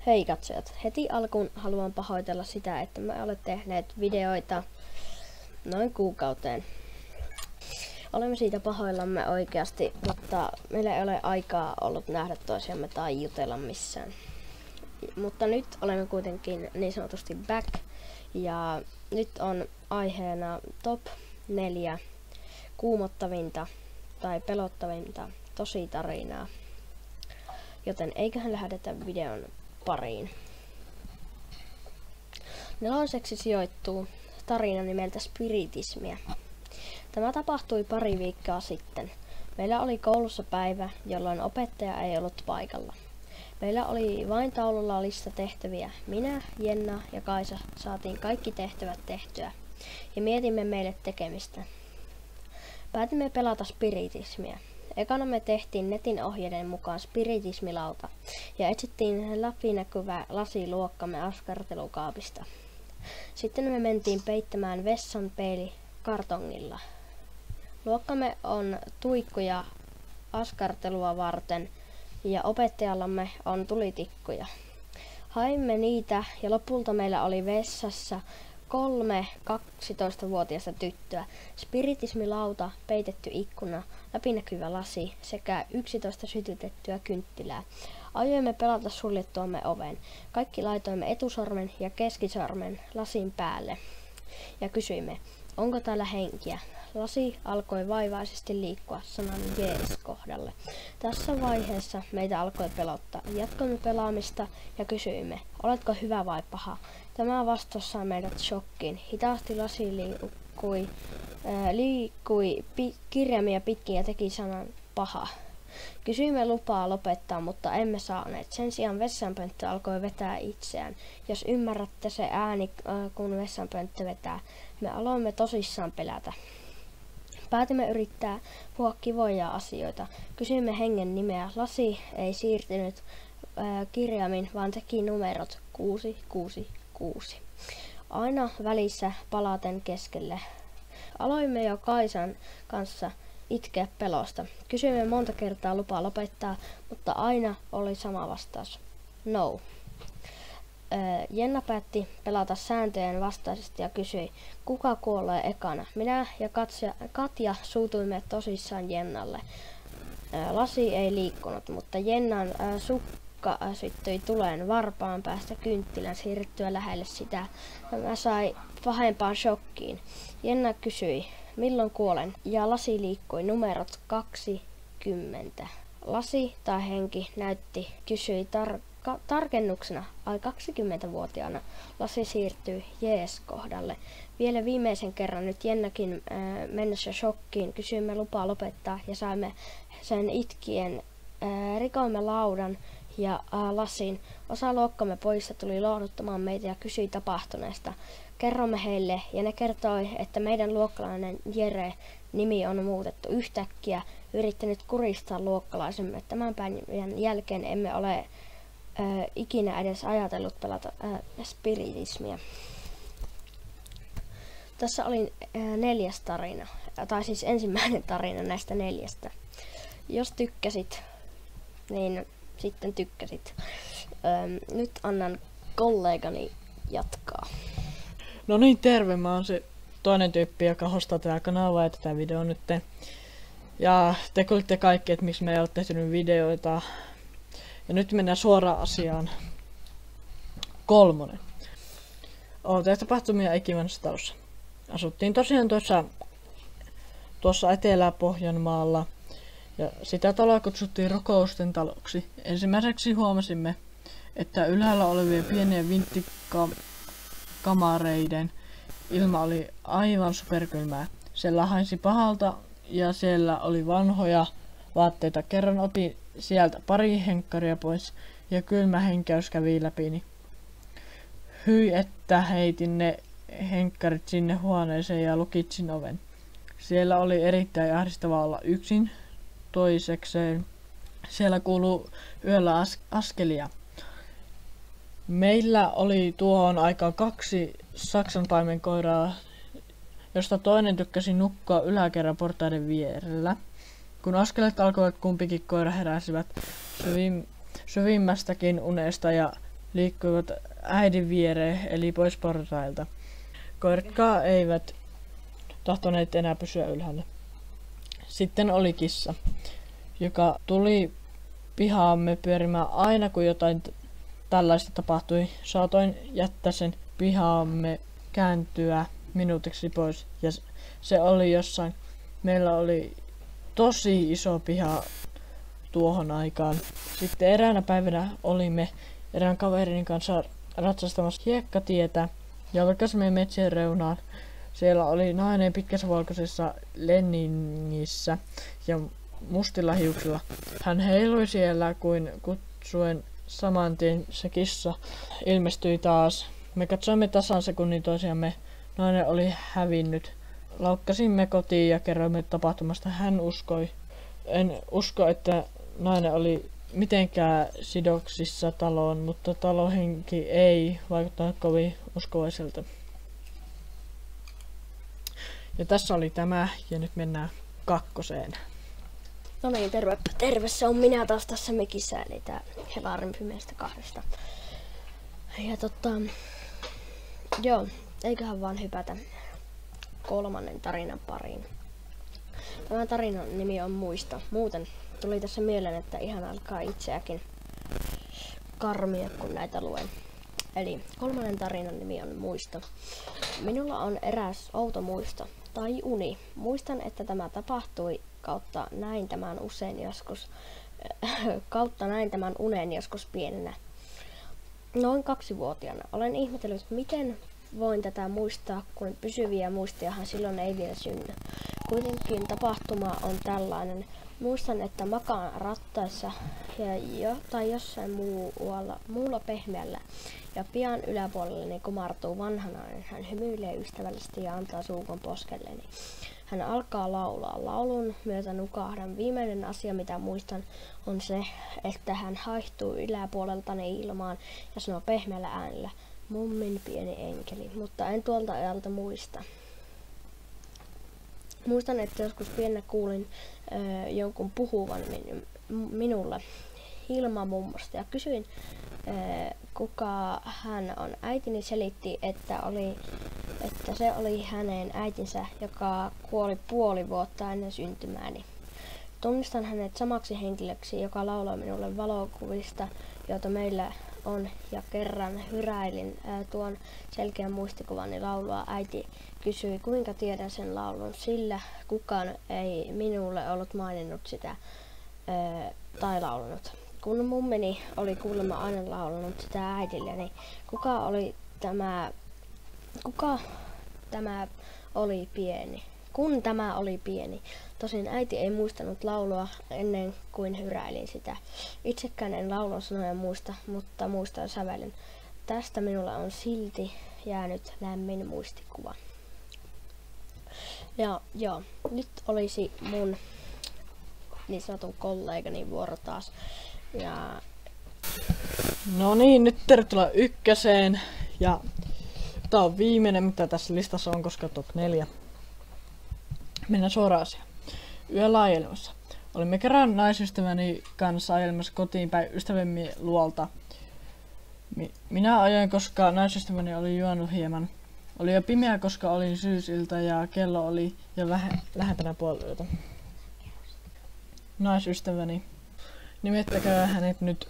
Hei katsojat, heti alkuun haluan pahoitella sitä, että me olemme tehneet videoita noin kuukauteen. Olemme siitä pahoillamme oikeasti, mutta meillä ei ole aikaa ollut nähdä toisiamme tai jutella missään. Mutta nyt olemme kuitenkin niin sanotusti back ja nyt on aiheena top 4 kuumottavinta tai pelottavinta tositarinaa. Joten eiköhän lähdetä videon pariin. Neloseksi sijoittuu tarina nimeltä Spiritismiä. Tämä tapahtui pari viikkoa sitten. Meillä oli koulussa päivä, jolloin opettaja ei ollut paikalla. Meillä oli vain taululla lista tehtäviä. Minä, Jenna ja Kaisa saatiin kaikki tehtävät tehtyä ja mietimme meille tekemistä. Päätimme pelata Spiritismiä. Ekana me tehtiin netin ohjeiden mukaan spiritismilauta ja etsittiin läpinäkyvä lasi luokkamme askartelukaapista. Sitten me mentiin peittämään vessan peili kartongilla. Luokkamme on tuikkuja askartelua varten ja opettajallamme on tulitikkuja. Haimme niitä ja lopulta meillä oli vessassa 3 12-vuotiaista tyttöä, spiritismilauta, peitetty ikkuna, läpinäkyvä lasi sekä 11 sytytettyä kynttilää. Aioimme pelata suljettuamme oven. Kaikki laitoimme etusormen ja keskisormen lasin päälle ja kysyimme, onko täällä henkiä. Lasi alkoi vaivaisesti liikkua sanan jees kohdalle. Tässä vaiheessa meitä alkoi pelottaa. Jatkoimme pelaamista ja kysyimme, oletko hyvä vai paha. Tämä vastaus sai meidät shokkiin. Hitaasti lasi liikkui kirjaimia pitkin ja teki sanan paha. Kysyimme lupaa lopettaa, mutta emme saaneet. Sen sijaan vessanpönttö alkoi vetää itseään. Jos ymmärrätte se ääni, kun vessanpönttö vetää, me aloimme tosissaan pelätä. Päätimme yrittää puhua kivoja asioita. Kysyimme hengen nimeä. Lasi ei siirtynyt kirjaimin, vaan teki numerot 666. Aina välissä palaten keskelle. Aloimme jo Kaisan kanssa itkeä pelosta. Kysyimme monta kertaa lupaa lopettaa, mutta aina oli sama vastaus. No. Jenna päätti pelata sääntöjen vastaisesti ja kysyi, kuka kuolee ekana. Minä ja Katja suutuimme tosissaan Jennalle. Lasi ei liikkunut, mutta Jennan sukka syttyi tuleen varpaan päästä kynttilän siirryttyä lähelle sitä. Tämä sai pahempaan shokkiin. Jenna kysyi, milloin kuolen, ja lasi liikkui numerot 20. Lasi tai henki näytti, kysyi tarkennuksena, ai 20-vuotiaana lasi siirtyi jees kohdalle. Vielä viimeisen kerran nyt Jennakin mennessä shokkiin kysyimme lupaa lopettaa ja saimme sen itkien. Rikoimme laudan ja lasin. Osa luokkamme pojista tuli lohduttamaan meitä ja kysyi tapahtuneesta. Kerromme heille ja ne kertoi, että meidän luokkalainen Jere nimi on muutettu yhtäkkiä, yrittänyt kuristaa luokkalaisemme. Tämän päivän jälkeen emme ole ikinä edes ajatellut pelata spiritismiä. Tässä oli 4. tarina, tai siis ensimmäinen tarina näistä 4. Jos tykkäsit, niin sitten tykkäsit. Nyt annan kollegani jatkaa. No niin, terve. Mä oon se toinen tyyppi, joka hostaa tätä kanavaa ja tätä videoa nyt. Ja te kuulitte kaikki, että miksi me ei ole tehty videoita. Ja nyt mennään suoraan asiaan. 3. Tehty tapahtumia Ikivanhassa talossa. Asuttiin tosiaan tuossa Etelä-Pohjanmaalla. Ja sitä taloa kutsuttiin rukousten taloksi. Ensimmäiseksi huomasimme, että ylhäällä olevien pienien vinttikamareiden ilma oli aivan superkylmää. Siellä haisi pahalta ja siellä oli vanhoja vaatteita. Kerran otin sieltä pari henkkaria pois ja kylmä henkäys kävi läpini. Hyi, että heitin ne henkkarit sinne huoneeseen ja lukitsin oven. Siellä oli erittäin ahdistavaa olla yksin. Toisekseen siellä kuuluu yöllä askelia. Meillä oli tuohon aikaan 2 saksanpaimenkoiraa, josta toinen tykkäsi nukkua yläkerran portaiden vierellä. Kun askeleet alkoivat, kumpikin koira heräsivät syvimmästäkin unesta ja liikkuivat äidin viereen, eli pois portailta. Koiratkaan eivät tahtoneet enää pysyä ylhäällä. Sitten oli kissa, joka tuli pihaamme pyörimään aina kun jotain tällaista tapahtui. Saatoin jättää sen pihaamme kääntyä minuutiksi pois ja se oli jossain. Meillä oli tosi iso piha tuohon aikaan. Sitten eräänä päivänä olimme erään kaverin kanssa ratsastamassa hiekkatietä ja olkasimme metsien reunaan. Siellä oli nainen pitkässä valkoisessa lenningissä ja mustilla hiuksilla. Hän heilui siellä kuin kutsuen saman tien se kissa ilmestyi taas. Me katsoimme tasan sekunnin toisiamme. Nainen oli hävinnyt. Laukkasimme kotiin ja kerroimme tapahtumasta. Hän uskoi. En usko, että nainen oli mitenkään sidoksissa taloon, mutta talohenki ei vaikuttanut kovin uskovaiselta. Ja tässä oli tämä, ja nyt mennään kakkoseen. No niin, terve, se on minä taas tässä mekissä, eli tää Helarin pimeästä kahdesta. Ja joo, eiköhän vaan hypätä kolmannen tarinan pariin. Tämän tarinan nimi on Muista. Muuten tuli tässä mieleen, että ihan alkaa itseäkin karmia, kun näitä luen. Eli kolmannen tarinan nimi on Muisto. Minulla on eräs outo muisto, tai uni. Muistan, että tämä tapahtui kautta näin tämän unen joskus pienenä. Noin 2-vuotiaana. Olen ihmetellyt, miten voin tätä muistaa, kun pysyviä muistiahan silloin ei vielä synny. Kuitenkin tapahtuma on tällainen. Muistan, että makaan rattaissa tai jossain muulla pehmeällä ja pian yläpuolelleni kumartuu vanha nainen. Hän hymyilee ystävällisesti ja antaa suukon poskelleni. Hän alkaa laulaa. Laulun myötä nukahdan. Viimeinen asia, mitä muistan, on se, että hän haihtuu yläpuoleltani ilmaan ja sanoo pehmeällä äänellä, mummin pieni enkeli, mutta en tuolta ajalta muista. Muistan, että joskus pienenä kuulin jonkun puhuvan minulle Hilma-mummosta ja kysyin, kuka hän on. Äitini selitti, että se oli hänen äitinsä, joka kuoli puoli vuotta ennen syntymääni. Tunnistan hänet samaksi henkilöksi, joka lauloi minulle valokuvista, joita meillä on, ja kerran hyräilin tuon selkeän muistikuvani laulua. Äiti kysyi, kuinka tiedän sen laulun, sillä kukaan ei minulle ollut maininnut sitä tai laulunut. Kun mummini oli kuulemma aina laulanut sitä äidille, niin kuka tämä oli pieni? Kun tämä oli pieni. Tosin äiti ei muistanut laulua ennen kuin hyräilin sitä. Itsekään en laulun sanoja muista, mutta muistan sävelen. Tästä minulla on silti jäänyt lämmin muistikuva. Ja joo, nyt olisi mun niin sanotun kollegani vuoro taas. Ja no niin, nyt tervetuloa ykköseen. Ja tää on viimeinen, mitä tässä listassa on, koska top 4. Mennään suoraan asiaan. Yöllä ajelemassa. Olimme kerran naisystäväni kanssa ajelemassa kotiin päin ystävämme luolta. Minä ajoin, koska naisystäväni oli juonut hieman. Oli jo pimeä, koska olin syysiltä ja kello oli jo lähempänä puoliyötä. Naisystäväni, nimettäkää hänet nyt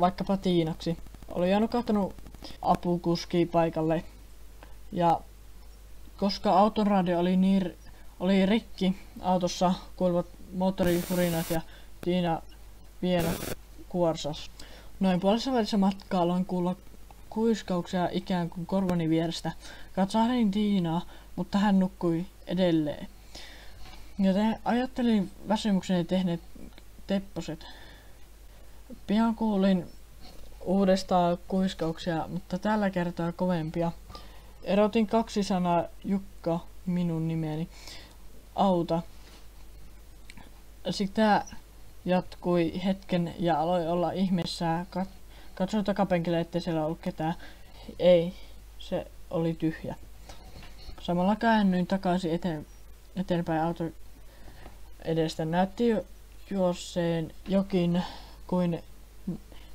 vaikkapa Tiinaksi, oli jo nukahtanut apukuski paikalle. Ja koska auton radio oli rikki, autossa kuuluvat moottorihurinat ja Tiina pieno kuorsas. Noin puolessa välissä matkaa aloin kuulla kuiskauksia ikään kuin korvani vierestä. Katsahdin Tiinaa, mutta hän nukkui edelleen. Joten ajattelin väsymykseni tehneet tepposet. Pian kuulin uudestaan kuiskauksia, mutta tällä kertaa kovempia. Erotin 2 sanaa Jukka, minun nimeni. Auta. Sitä jatkui hetken ja aloi olla ihmeessä. Katsoin takapenkille, ettei siellä ollut ketään. Ei, se oli tyhjä. Samalla käännyin takaisin eteenpäin auton edestä. Näytti juosseen jokin kuin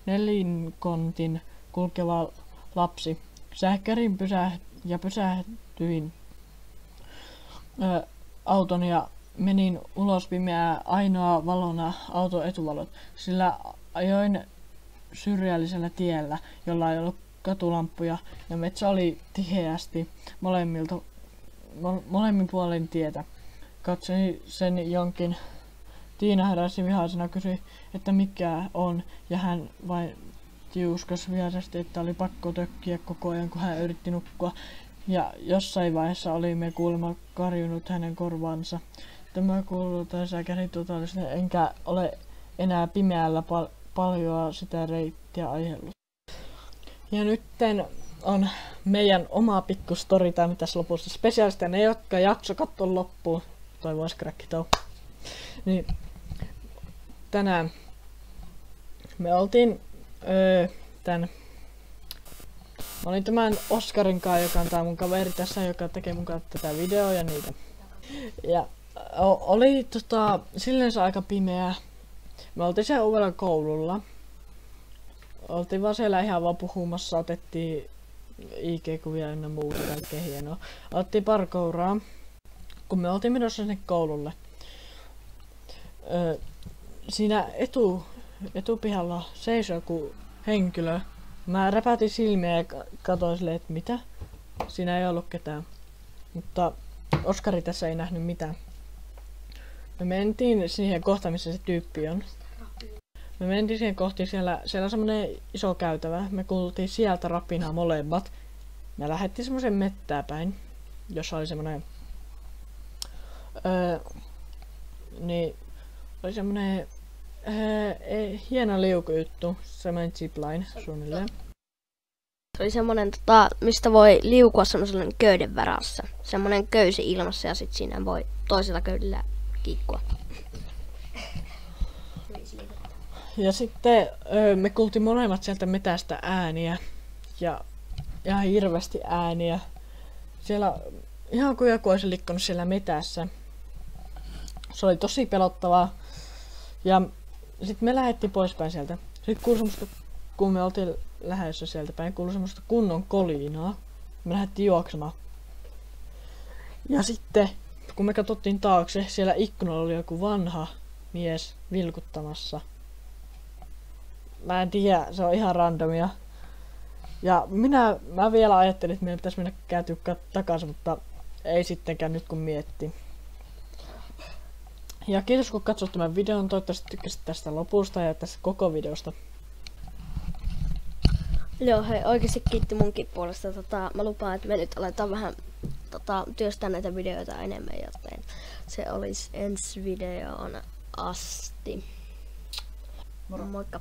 nelinkontin kulkeva lapsi. Sähkärin pysähtyin auton ja menin ulos pimeää, ainoa valona auton etuvalot, sillä ajoin syrjällisellä tiellä, jolla ei ollut katulampuja ja metsä oli tiheästi molemmin puolin tietä. Katsoin sen jonkin. Tiina heräsi vihaisena, kysyi, että mikä on, ja hän vain tiuskas vihaisesti, että oli pakko tökkiä koko ajan, kun hän yritti nukkua. Ja jossain vaiheessa olimme kuulemma karjunut hänen korvaansa. Tämä kuuluu säkäri totaalisesti, enkä ole enää pimeällä paljoa sitä reittiä aihellut. Ja nytten on meidän oma pikku storytime tässä lopussa. Spesiaalista ne, jotka jakso katsoa loppuun. Toi vois crackitau. Niin tänään me oltiin mä olin tämän Oskarin kanssa, joka on tää mun kaveri tässä, joka tekee mun kanssa tätä videoa ja niitä. Ja oli silleen aika pimeää. Me oltiin siellä uudella koululla. Oltiin vaan siellä ihan vaan puhumassa, otettiin IG-kuvia ynnä muuta, kaikkea hienoa. Otettiin parkouraa, kun me oltiin menossa sinne koululle. Siinä etupihalla seisoi joku henkilö. Mä räpätin silmiä ja katsoin silleen, että mitä? Siinä ei ollut ketään. Mutta Oskari tässä ei nähnyt mitään. Me mentiin siihen kohtaan, missä se tyyppi on. Me mentiin siihen kohti, siellä on semmonen iso käytävä. Me kuultiin sieltä rapinaa molemmat. Me lähdettiin semmoisen mettää päin, jossa oli semmonen niin oli semmonen hieno liukujuttu, semmonen zipline suunnilleen. Se oli semmonen, mistä voi liukua semmoisella köyden varassa. Semmonen köysi ilmassa ja sit siinä voi toisella köydellä kiikkua. Ja sitten me kuultiin molemmat sieltä metästä ääniä ja ihan hirveästi ääniä. Siellä ihan kuin joku olisi likkonut siellä metässä. Se oli tosi pelottavaa. Ja sitten me lähdettiin poispäin sieltä. Sitten kuului semmoista, kun me oltiin lähdössä sieltä päin, kuului semmoista kunnon kolinaa. Me lähdettiin juoksemaan. Ja sitten, kun me katsottiin taakse, siellä ikkunalla oli joku vanha mies vilkuttamassa. Mä en tiedä, se on ihan randomia. Ja mä vielä ajattelin, että meidän pitäisi mennä kääntyä takaisin, mutta ei sittenkään nyt kun miettii. Ja kiitos kun katsoit tämän videon, toivottavasti tykkäsit tästä lopusta ja tästä koko videosta. Joo, hei, oikeesti kiitti munkin puolesta. Mä lupaan, että me nyt aletaan vähän työstää näitä videoita enemmän, joten se olisi ensi videoon asti. Moro. Moikka!